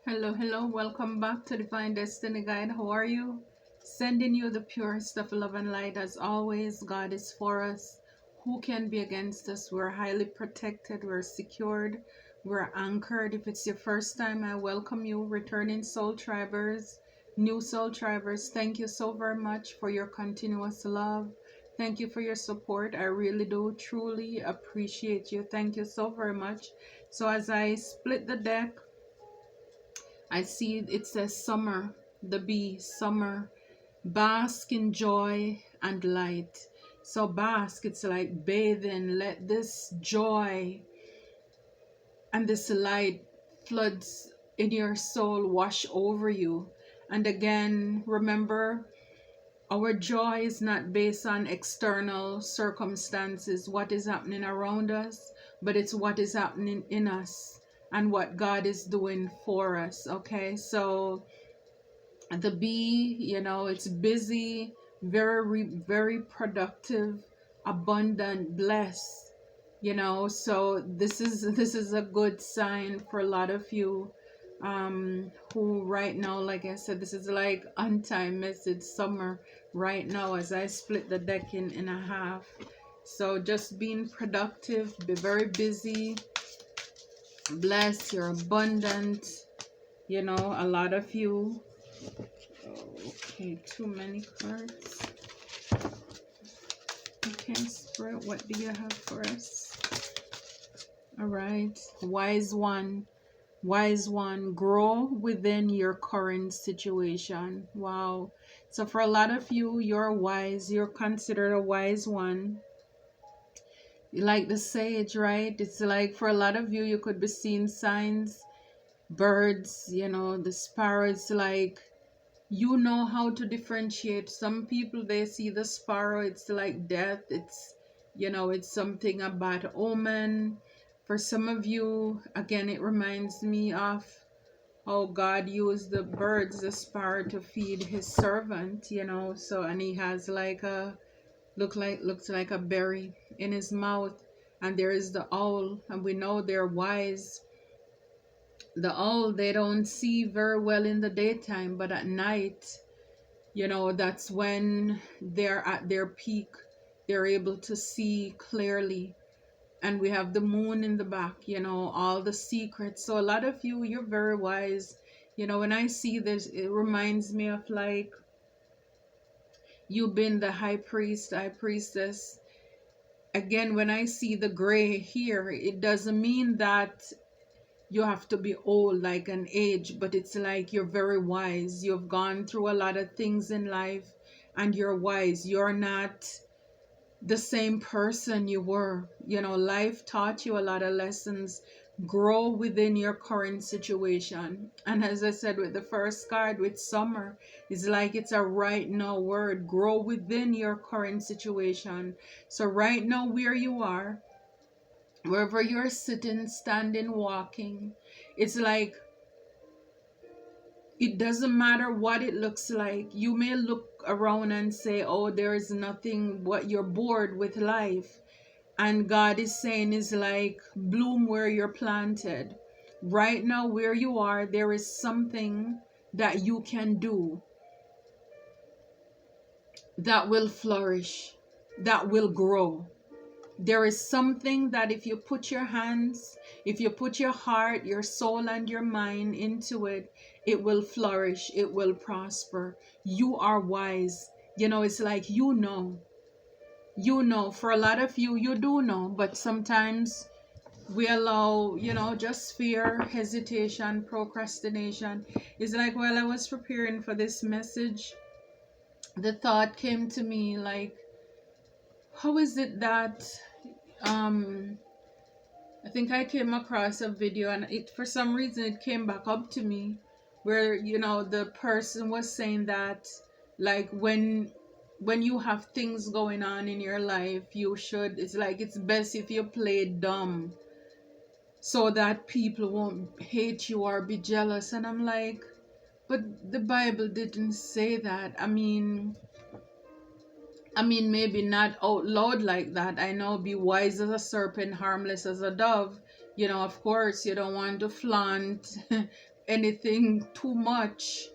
Hello, welcome back to Divine Destiny Guide. How are you? Sending you the purest of love and light as always. God is for us. Who can be against us? We're highly protected, we're secured, we're anchored. If it's your first time, I welcome you, returning soul tribers, new soul tribers. Thank you so very much for your continuous love. Thank you for your support. I really do truly appreciate you. Thank you so very much. So as I split the deck, I see it says summer, the bee, summer, bask in joy and light. So bask, it's like bathing. Let this joy and this light floods in your soul wash over you. And again, remember, our joy is not based on external circumstances, what is happening around us, but it's what is happening in us and what God is doing for us. Okay, so the bee, it's busy, very productive, abundant, blessed. So this is a good sign for a lot of you who right now, like I said, this is like on-time message summer right now as I split the deck in a half. So just being productive, be very busy, blessed, you're abundant. A lot of you. Okay, too many cards. Okay, Spirit, what do you have for us? All right, wise one. Wise one, grow within your current situation. Wow. So for a lot of you, you're wise. You're considered a wise one. Like the sage, right? It's like for a lot of you, you could be seeing signs, birds, the sparrow. It's like you know how to differentiate. Some people, they see the sparrow, it's like death. It's something about omen. For some of you, again, it reminds me of how God used the birds, the sparrow, to feed his servant, so, and he has like looks like a berry in his mouth. And there is the owl, and we know they're wise. The owl, they don't see very well in the daytime, but at night, that's when they're at their peak. They're able to see clearly. And we have the moon in the back, all the secrets. So a lot of you, you're very wise. When I see this, it reminds me of like you been the high priest, high priestess. Again, when I see the gray here, it doesn't mean that you have to be old, like an age, but it's like you're very wise. You've gone through a lot of things in life and you're wise. You're not the same person you were. Life taught you a lot of lessons. Grow within your current situation. And as I said with the first card, with summer, it's like it's a right now word. Grow within your current situation. So right now, where you are, wherever you're sitting, standing, walking, it's like it doesn't matter what it looks like. You may look around and say, oh, there is nothing, what, you're bored with life. And God is saying is like, bloom where you're planted. Right now, where you are, there is something that you can do that will flourish, that will grow. There is something that if you put your hands, if you put your heart, your soul, and your mind into it, it will flourish, it will prosper. You are wise. It's like for a lot of you, you do know, but sometimes we allow, just fear, hesitation, procrastination. It's like while I was preparing for this message, the thought came to me like, how is it that I think I came across a video, and it, for some reason, it came back up to me where, the person was saying that like when you have things going on in your life, it's like it's best if you play dumb so that people won't hate you or be jealous. And I'm like, but the Bible didn't say that. Maybe not out loud like that. I know, be wise as a serpent, harmless as a dove. Of course, you don't want to flaunt anything too much.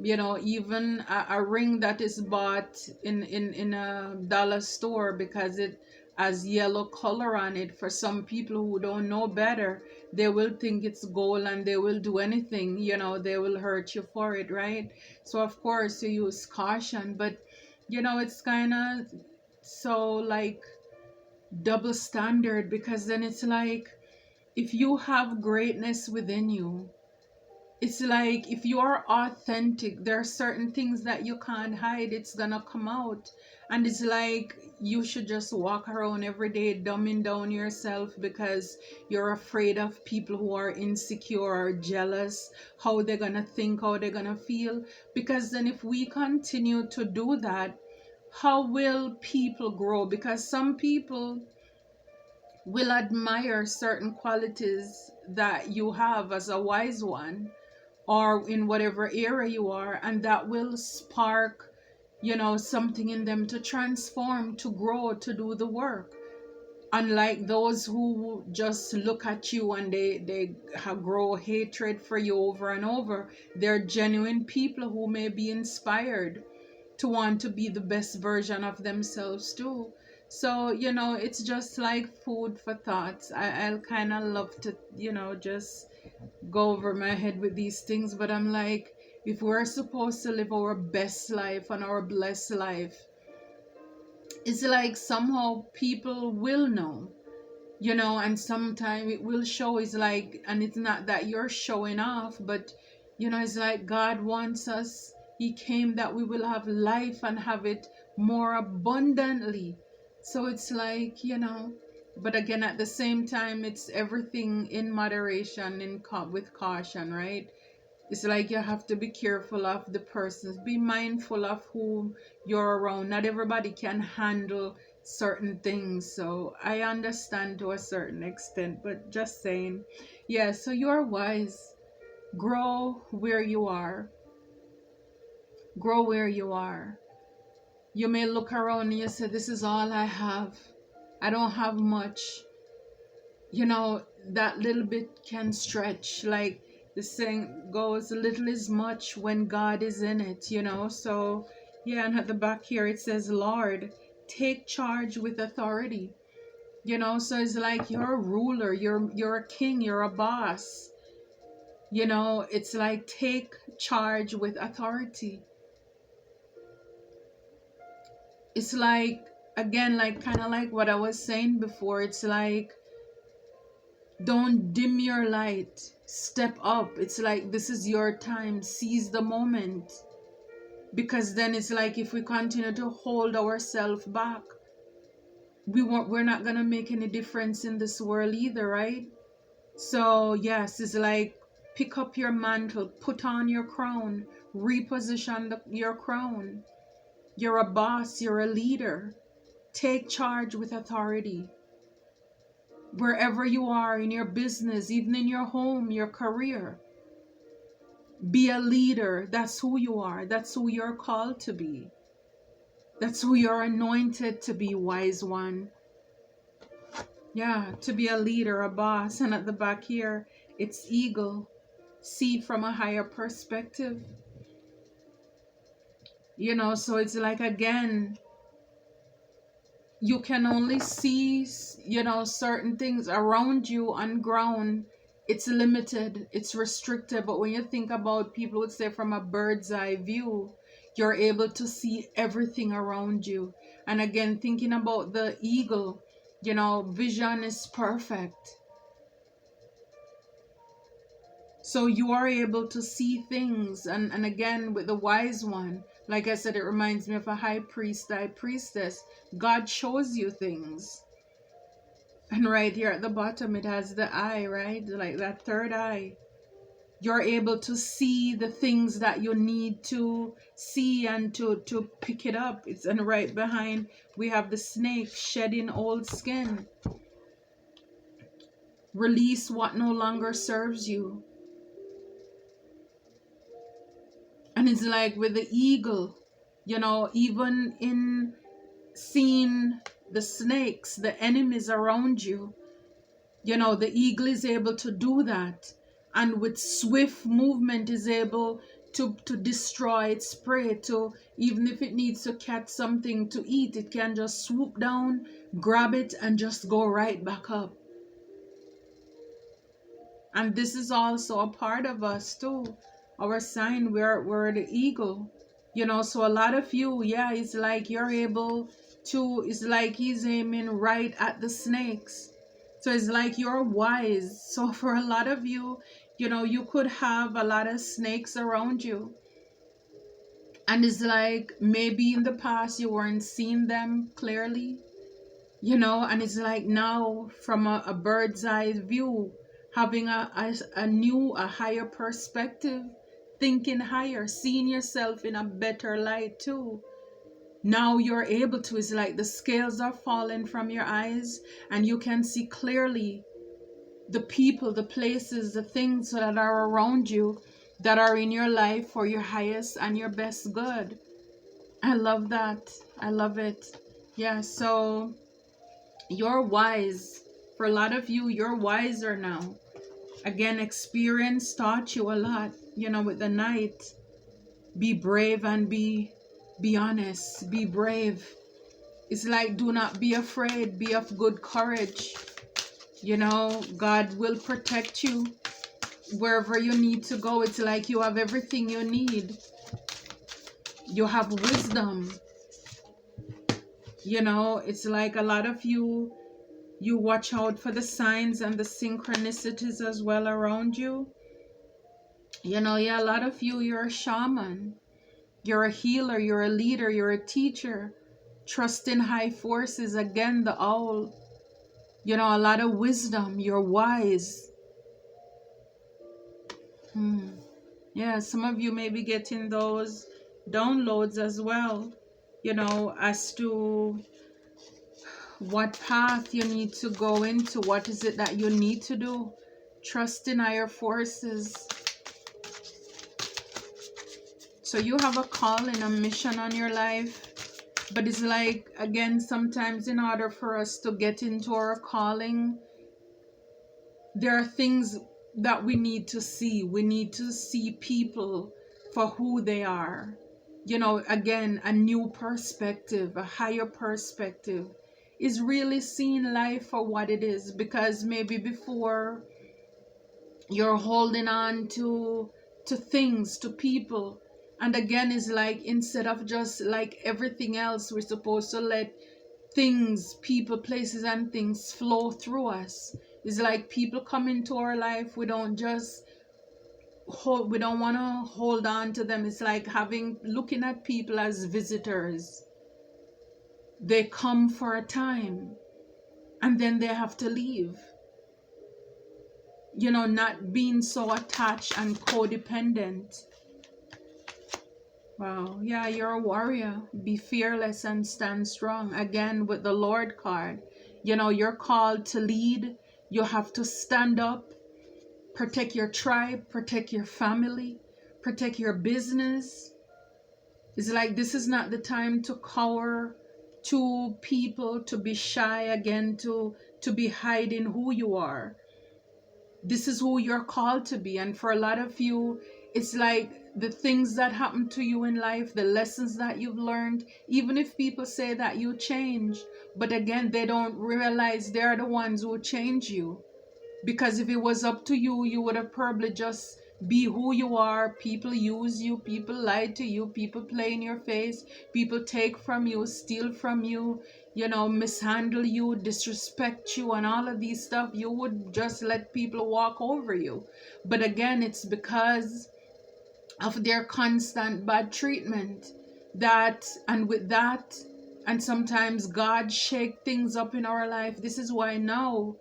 You know, even a ring that is bought in a dollar store because it has yellow color on it, for some people who don't know better, they will think it's gold and they will do anything, you know, they will hurt you for it, right? So of course you use caution, but you know, it's kind of so like double standard, because then it's like, if you have greatness within you, it's like if you are authentic, there are certain things that you can't hide, it's gonna come out. And it's like you should just walk around every day dumbing down yourself because you're afraid of people who are insecure or jealous, how they're gonna think, how they're gonna feel. Because then if we continue to do that, how will people grow? Because some people will admire certain qualities that you have as a wise one, or in whatever area you are, and that will spark, you know, something in them to transform, to grow, to do the work. Unlike those who just look at you and they grow hatred for you over and over, they're genuine people who may be inspired to want to be the best version of themselves too. So you know, it's just like food for thoughts. I'll kind of love to, you know, just go over my head with these things, but I'm like, if we're supposed to live our best life and our blessed life, it's like somehow people will know, you know, and sometimes it will show. It's like, and it's not that you're showing off, but you know, it's like God wants us, he came that we will have life and have it more abundantly. So it's like, you know, but again, at the same time, it's everything in moderation, with caution, right? It's like you have to be careful of the persons, be mindful of who you're around. Not everybody can handle certain things. So I understand to a certain extent, but just saying, yeah, so you're wise. Grow where you are. Grow where you are. You may look around and you say, this is all I have. I don't have much. You know, that little bit can stretch. Like the saying goes, little is much when God is in it, you know. So yeah, and at the back here it says, Lord, take charge with authority. You know, so it's like you're a ruler, you're a king, you're a boss. You know, it's like take charge with authority. It's like, again, like kind of like what I was saying before, it's like, don't dim your light. Step up. It's like this is your time. Seize the moment. Because then it's like if we continue to hold ourselves back, we're not gonna make any difference in this world either, right? So yes, it's like pick up your mantle, put on your crown, reposition your crown. You're a boss, you're a leader. Take charge with authority. Wherever you are, in your business, even in your home, your career, be a leader. That's who you are. That's who you're called to be. That's who you're anointed to be, wise one. Yeah, to be a leader, a boss. And at the back here, it's eagle. See from a higher perspective. You know, so it's like, again, you can only see, you know, certain things around you on ground. It's limited, it's restricted. But when you think about, people would say from a bird's eye view, you're able to see everything around you. And again, thinking about the eagle, you know, vision is perfect. So you are able to see things. And again, with the wise one, like I said, it reminds me of a high priest, high priestess. God shows you things. And right here at the bottom, it has the eye, right? Like that third eye. You're able to see the things that you need to see and to pick it up. It's, and right behind, we have the snake shedding old skin. Release what no longer serves you. And it's like with the eagle, you know, even in seeing the snakes, the enemies around you, you know, the eagle is able to do that. and with swift movement is able to destroy its prey. To, even if it needs to catch something to eat, it can just swoop down, grab it, and just go right back up. And this is also a part of us too. Our sign, we're the eagle. You know, so a lot of you, yeah, it's like you're able to, it's like he's aiming right at the snakes. So it's like you're wise. So for a lot of you, you know, you could have a lot of snakes around you. And it's like maybe in the past you weren't seeing them clearly, you know, and it's like now from a bird's eye view, having a new, a higher perspective, thinking higher, seeing yourself in a better light too. Now you're able to, it's like the scales are falling from your eyes and you can see clearly the people, the places, the things that are around you, that are in your life for your highest and your best good. I love that. I love it. Yeah, so you're wise. For a lot of you, you're wiser now. Again, experience taught you a lot, you know, with the Knight. Be brave and be honest. Be brave. It's like, do not be afraid. Be of good courage. You know, God will protect you wherever you need to go. It's like you have everything you need. You have wisdom. You know, it's like a lot of you, you watch out for the signs and the synchronicities as well around you. You know, yeah, a lot of you, you're a shaman. You're a healer. You're a leader. You're a teacher. Trust in high forces. Again, the owl. You know, a lot of wisdom. You're wise. Yeah, some of you may be getting those downloads as well, you know, as to what path you need to go into. What is it that you need to do? Trust in higher forces. So you have a calling, a mission on your life. But it's like, again, sometimes in order for us to get into our calling, there are things that we need to see. We need to see people for who they are. You know, again, a new perspective, a higher perspective is really seeing life for what it is. Because maybe before, you're holding on to things, to people. And again, it's like, instead of just like everything else, we're supposed to let things, people, places, and things flow through us. It's like people come into our life, we don't just hold, we don't want to hold on to them. It's like looking at people as visitors. They come for a time and then they have to leave. You know, not being so attached and codependent. Wow, yeah, you're a warrior. Be fearless and stand strong. Again, with the Lord card, you know, you're called to lead. You have to stand up, protect your tribe, protect your family, protect your business. It's like, this is not the time to cower to people, to be shy again, to be hiding who you are. This is who you're called to be. And for a lot of you, it's like the things that happen to you in life, the lessons that you've learned, even if people say that you change, but again, they don't realize they're the ones who change you. Because if it was up to you, you would have probably just be who you are. People use you, people lie to you, people play in your face, people take from you, steal from you, you know, mishandle you, disrespect you, and all of these stuff. You would just let people walk over you. But again, it's because of their constant bad treatment, that, and with that, and sometimes God shake things up in our life. This is why now,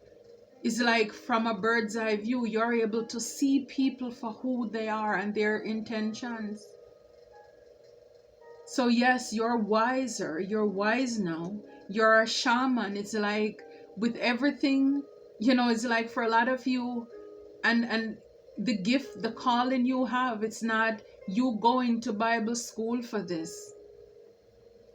it's like, from a bird's eye view, you're able to see people for who they are and their intentions. So yes, you're wiser. You're wise now. You're a shaman. It's like, with everything, you know, it's like for a lot of you, and the gift, the calling you have, it's not you going to Bible school for this.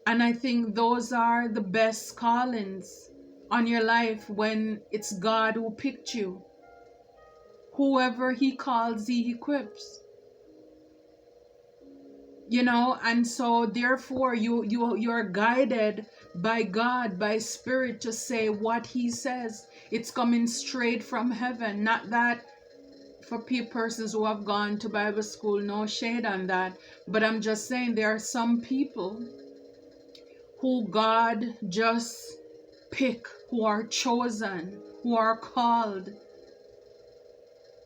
And I think those are the best callings on your life, when it's God who picked you, Whoever he calls, he equips. You know, and so therefore you're guided by God, by Spirit, to say what he says. It's coming straight from heaven. Not that for persons who have gone to Bible school, no shade on that, but I'm just saying there are some people who God just pick, who are chosen, who are called.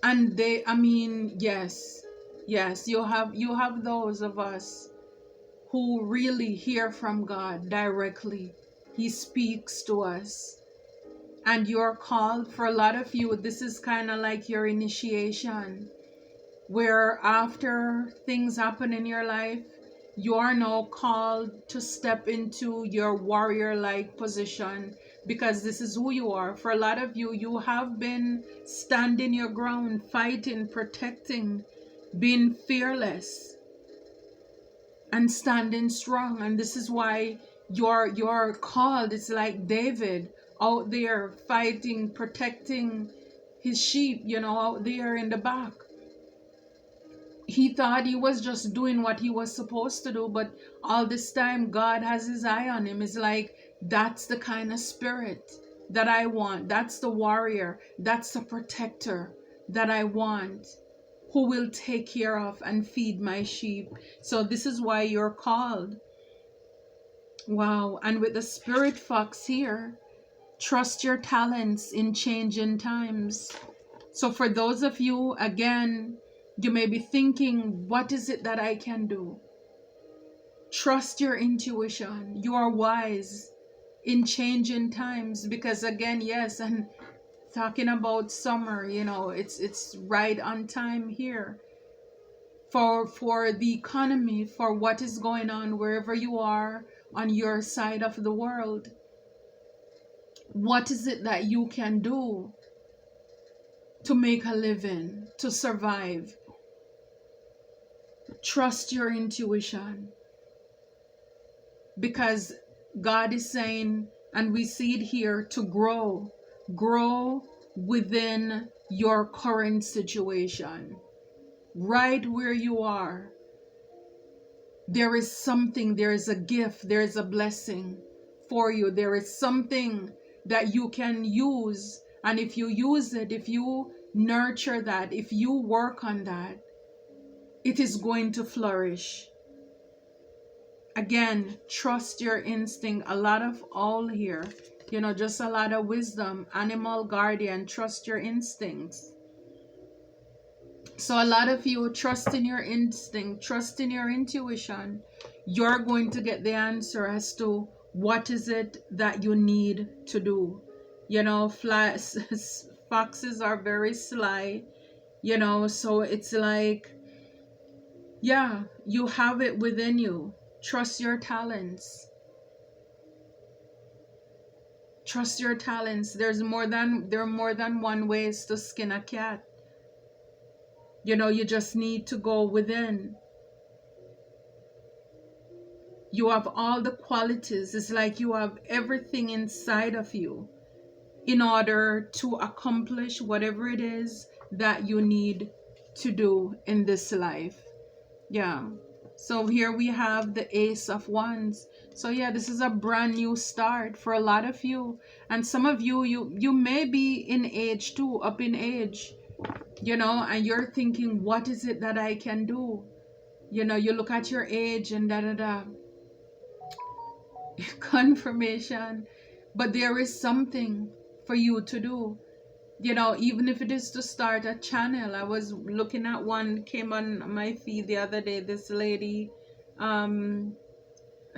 And they, I mean, yes, you have those of us who really hear from God directly. He speaks to us. And you're called. For a lot of you, this is kind of like your initiation, where after things happen in your life, you are now called to step into your warrior-like position, because this is who you are. For a lot of you, you have been standing your ground, fighting, protecting, being fearless, and standing strong. And this is why you're called. It's like David out there fighting, protecting his sheep, you know, out there in the back. He thought he was just doing what he was supposed to do, but all this time God has his eye on him. It's like, that's the kind of spirit that I want. That's the warrior. That's the protector that I want, who will take care of and feed my sheep. So this is why you're called. Wow. And with the spirit fox here, trust your talents in changing times. So for those of you, again, you may be thinking, what is it that I can do? Trust your intuition. You are wise in changing times, because again, yes, and talking about summer, you know, it's right on time here for the economy, for what is going on wherever you are on your side of the world. What is it that you can do to make a living, to survive? Trust your intuition, because God is saying, and we see it here, to grow within your current situation. Right where you are, there is something, there is a gift, there is a blessing for you. There is something that you can use, and if you use it, if you nurture that, if you work on that, it is going to flourish. Again, trust your instinct. A lot of all here, you know, just a lot of wisdom. Animal guardian, trust your instincts. So a lot of you, trust in your instinct, trust in your intuition. You're going to get the answer as to what is it that you need to do. You know, foxes are very sly, you know, so it's like, yeah, you have it within you. Trust your talents. Trust your talents. There are more than one ways to skin a cat. You know, you just need to go within. You have all the qualities. It's like you have everything inside of you in order to accomplish whatever it is that you need to do in this life. Yeah. So here we have the Ace of Wands. So yeah, this is a brand new start for a lot of you. And some of you, you may be in age too, up in age, you know, and you're thinking, what is it that I can do? You know, you look at your age and da-da-da. Confirmation. But there is something for you to do. You know, even if it is to start a channel. I was looking at one, came on my feed the other day. This lady, I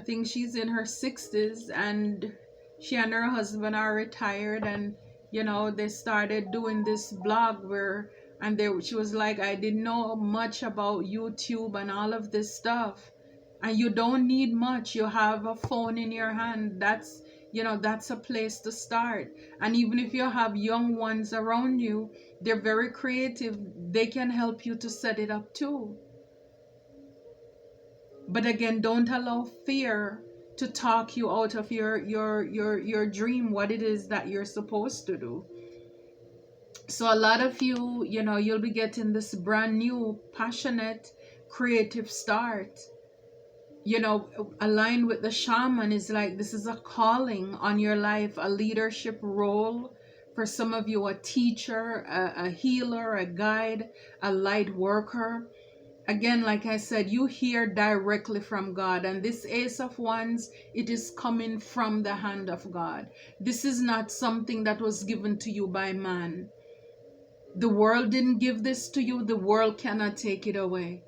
think she's in her 60s, and she and her husband are retired, and you know, they started doing this blog where, and she was like, I didn't know much about YouTube and all of this stuff. And you don't need much. You have a phone in your hand. That's, you know, that's a place to start. And even if you have young ones around you, they're very creative. They can help you to set it up too. But again, don't allow fear to talk you out of your dream, what it is that you're supposed to do. So a lot of you, you know, you'll be getting this brand new, passionate, creative start. You know, aligned with the shaman is like this is a calling on your life, a leadership role. For some of you, a teacher, a healer, a guide, a light worker. Again, like I said, you hear directly from God, and this Ace of Wands, it is coming from the hand of God. This is not something that was given to you by man. The world didn't give this to you. The world cannot take it away.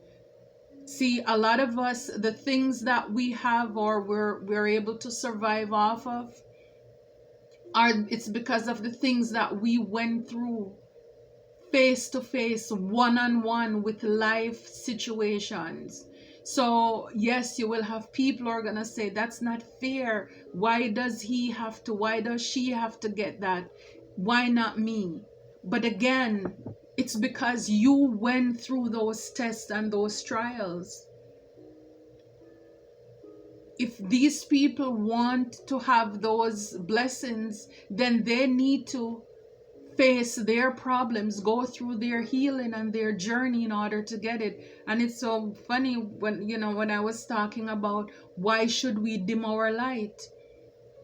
See, a lot of us, the things that we have or we're able to survive off of, it's because of the things that we went through face to face, one on one with life situations. So yes, you will have people who are gonna say that's not fair. Why does he have to? Why does she have to get that? Why not me? But again, it's because you went through those tests and those trials. If these people want to have those blessings, then they need to face their problems, go through their healing and their journey in order to get it. And it's so funny when, you know, when I was talking about why should we dim our light?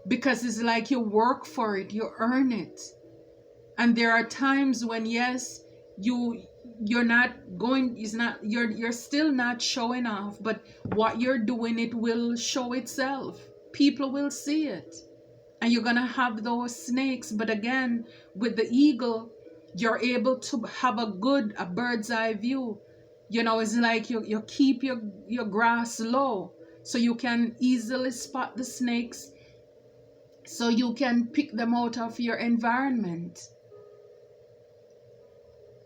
Because it's like you work for it, you earn it. And there are times when, yes, you're not going, is not, you're still not showing off, but what you're doing, it will show itself. People will see it. And you're gonna have those snakes. But again, with the eagle, you're able to have a bird's eye view. You know, it's like you keep your grass low so you can easily spot the snakes, so you can pick them out of your environment.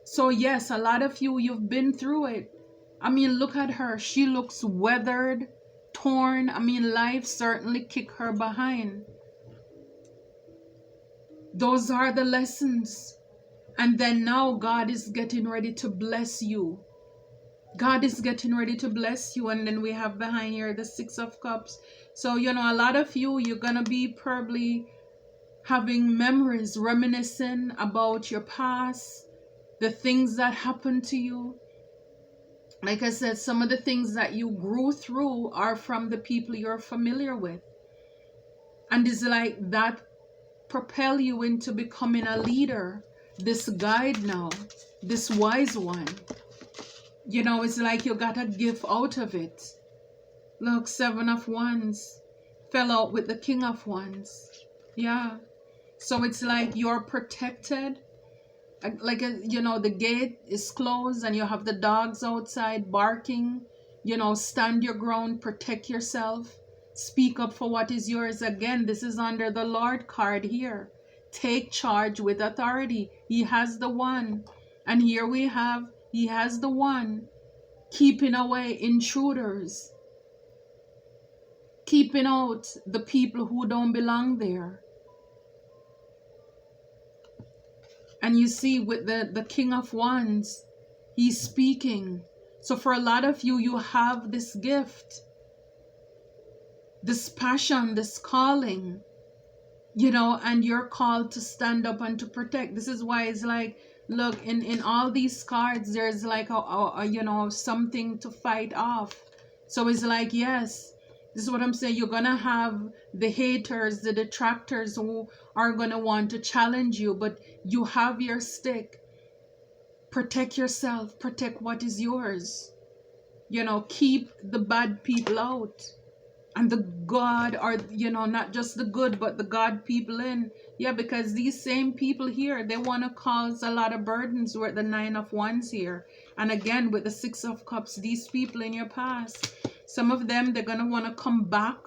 So yes, a lot of you've been through it. I mean, look at her. She looks weathered, torn. I mean, life certainly kicked her behind. Those are the lessons. And then now God is getting ready to bless you. God is getting ready to bless you. And then we have behind here the Six of Cups. So, you know, a lot of you're going to be probably having memories, reminiscing about your past, the things that happened to you. Like I said, some of the things that you grew through are from the people you're familiar with. And it's like that propel you into becoming a leader, this guide now, this wise one. You know, it's like you got a gift out of it. Look, Seven of Wands fell out with the King of Wands. Yeah. So it's like you're protected. Like, you know, the gate is closed and you have the dogs outside barking. You know, stand your ground, protect yourself. Speak up for what is yours. Again, this is under the Lord card here. Take charge with authority. He has the one. And here we have, he has the one. Keeping away intruders. Keeping out the people who don't belong there. And you see with the King of Wands, he's speaking. So for a lot of you, you have this gift, this passion, this calling, you know, and you're called to stand up and to protect. This is why it's like, look, in all these cards, there's like a you know, something to fight off. So it's like, yes, this is what I'm saying. You're going to have the haters, the detractors who are going to want to challenge you, but you have your stick. Protect yourself. Protect what is yours. You know, keep the bad people out. And the God, or, you know, not just the good, but the God people in. Yeah, because these same people here, they want to cause a lot of burdens with the Nine of Wands here. And again, with the Six of Cups, these people in your past, some of them, they're going to want to come back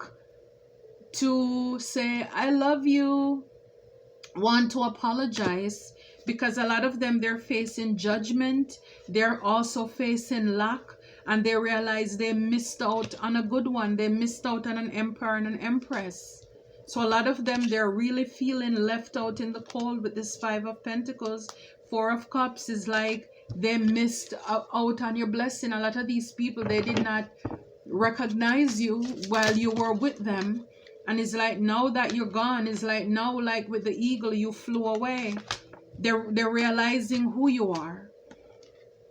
to say, I love you, want to apologize, because a lot of them, they're facing judgment. They're also facing lack. And they realize they missed out on a good one. They missed out on an emperor and an empress. So a lot of them, they're really feeling left out in the cold with this Five of Pentacles. Four of Cups is like they missed out on your blessing. A lot of these people, they did not recognize you while you were with them. And it's like now that you're gone, it's like now, like with the eagle, you flew away. They're realizing who you are,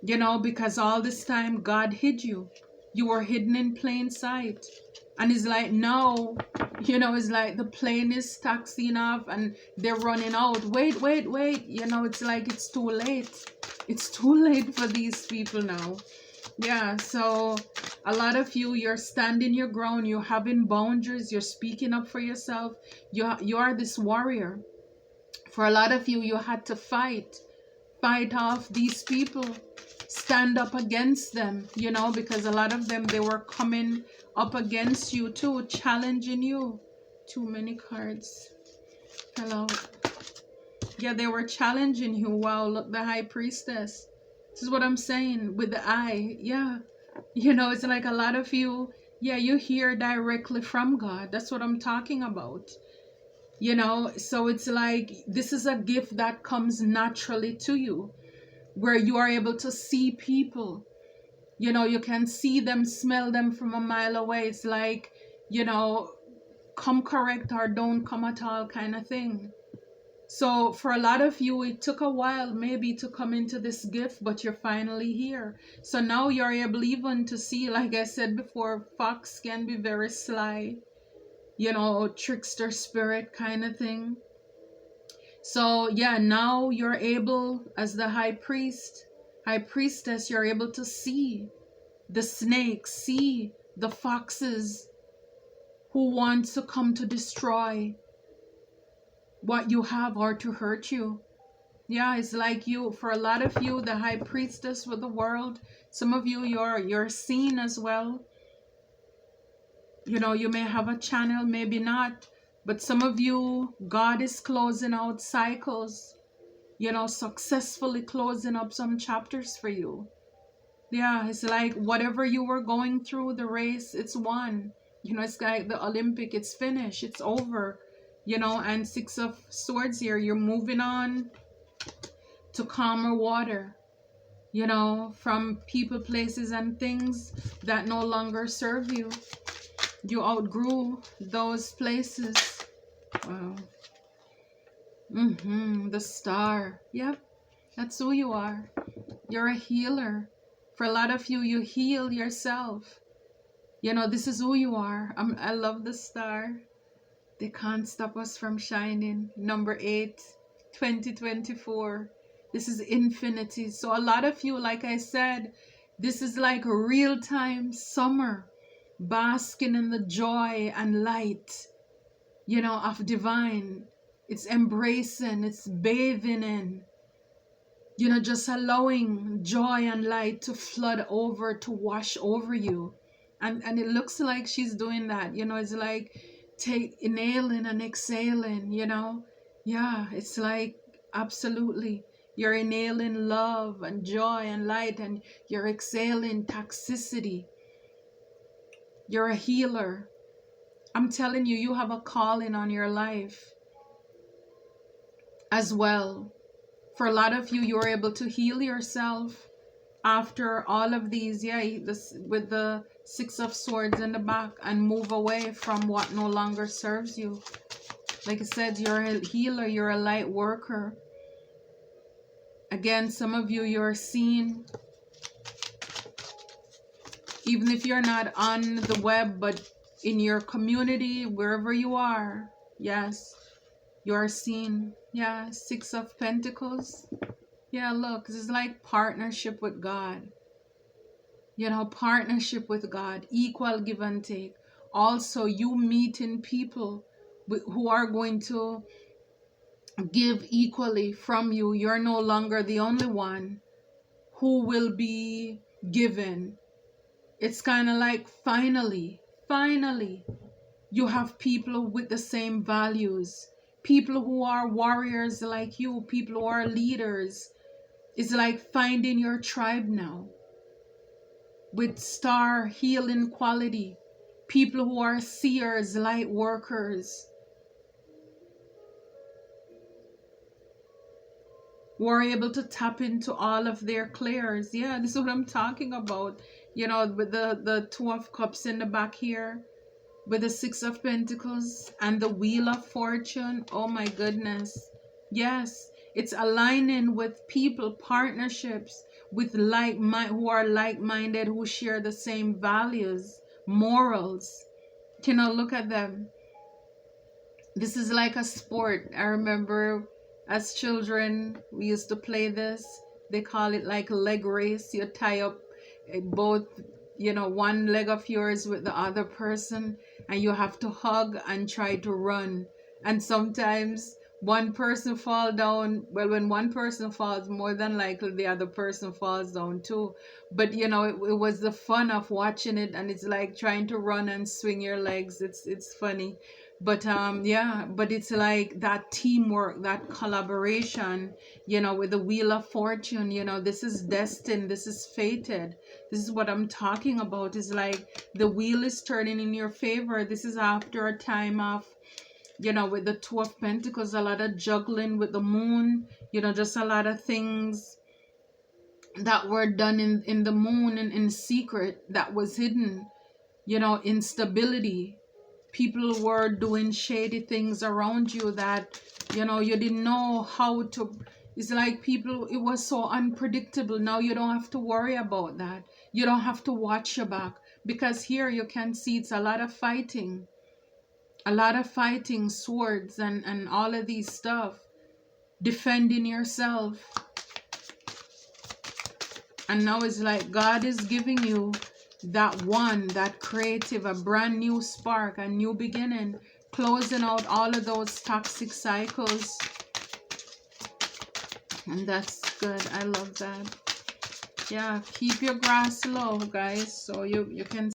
you know, because all this time God hid you. You were hidden in plain sight. And it's like now, you know, it's like the plane is taxiing off and they're running out. Wait, wait, wait. You know, it's like it's too late. It's too late for these people now. Yeah, so a lot of you, you're standing your ground. You're having boundaries. You're speaking up for yourself. You are this warrior. For a lot of you, you had to fight off these people, stand up against them, you know, because a lot of them, they were coming up against you too, challenging you. Too many cards fell out. Yeah, they were challenging you. Wow, look, the high priestess. This is what I'm saying with the eye. Yeah, you know, it's like a lot of you, yeah, you hear directly from God. That's what I'm talking about. You know, so it's like this is a gift that comes naturally to you, where you are able to see people. You know, you can see them, smell them from a mile away. It's like, you know, come correct or don't come at all kind of thing. So for a lot of you, it took a while maybe to come into this gift, but you're finally here. So now you're able even to see, like I said before, fox can be very sly, you know, trickster spirit kind of thing. So yeah, now you're able, as the high priestess, you're able to see the snakes, see the foxes who want to come to destroy what you have or to hurt you. Yeah, it's like you, for a lot of you, the high priestess with the world. Some of you, you're seen as well. You know, you may have a channel, maybe not. But some of you, God is closing out cycles, you know, successfully closing up some chapters for you. Yeah, it's like whatever you were going through, the race, it's won. You know, it's like the Olympic, it's finished, it's over. You know, and Six of Swords here, you're moving on to calmer water. You know, from people, places, and things that no longer serve you. You outgrew those places. Wow. The Star. Yep, that's who you are. You're a healer. For a lot of you, you heal yourself. You know, this is who you are. I love the Star. They can't stop us from shining. Number 8, 2024. This is infinity. So a lot of you, like I said, this is like real-time summer, basking in the joy and light, you know, of divine. It's embracing, it's bathing in, you know, just allowing joy and light to flood over, to wash over you. And it looks like she's doing that, you know. It's like inhaling and exhaling, you know. Yeah, it's like absolutely you're inhaling love and joy and light, and you're exhaling toxicity. You're a healer. I'm telling you, you have a calling on your life as well. For a lot of you, you're able to heal yourself after all of these, yeah, with the Six of Swords in the back, and move away from what no longer serves you. Like I said, you're a healer, you're a light worker. Again, some of you, you're seen. Even if you're not on the web, but in your community, wherever you are, yes, you are seen. Yeah, Six of Pentacles. Yeah, look, this is like partnership with God. You know, partnership with God, equal give and take. Also, you meeting people who are going to give equally from you. You're no longer the only one who will be given. It's kind of like finally, you have people with the same values. People who are warriors like you, people who are leaders. It's like finding your tribe now. With star healing quality. People who are seers, light workers. Who are able to tap into all of their clairs. Yeah, this is what I'm talking about. You know, with the Two of Cups in the back here. With the Six of Pentacles and the Wheel of Fortune. Oh my goodness. Yes, It's aligning with people, partnerships with who are like-minded, who share the same values, morals. Look at them. This is like a sport. I remember as children, we used to play this. They call it like a leg race. You tie up both, one leg of yours with the other person, and you have to hug and try to run. And sometimes one person fall down. Well, when one person falls, more than likely the other person falls down too. But it was the fun of watching it, and it's like trying to run and swing your legs. It's funny. But yeah, but it's like that teamwork, that collaboration, with the wheel of fortune. This is destined, this is fated. This is what I'm talking about. Is like the wheel is turning in your favor. This is after a time of, with the Two of Pentacles, a lot of juggling with the moon, just a lot of things that were done in the moon and in secret, that was hidden, instability. People were doing shady things around you that, you didn't know how to. It's like people, it was so unpredictable. Now you don't have to worry about that. You don't have to watch your back, because here you can see it's a lot of fighting. A lot of fighting, swords and all of these stuff. Defending yourself. And now it's like God is giving you that creative, a brand new spark, a new beginning, closing out all of those toxic cycles. And that's good. I love that. Yeah, keep your grass low, guys, so you can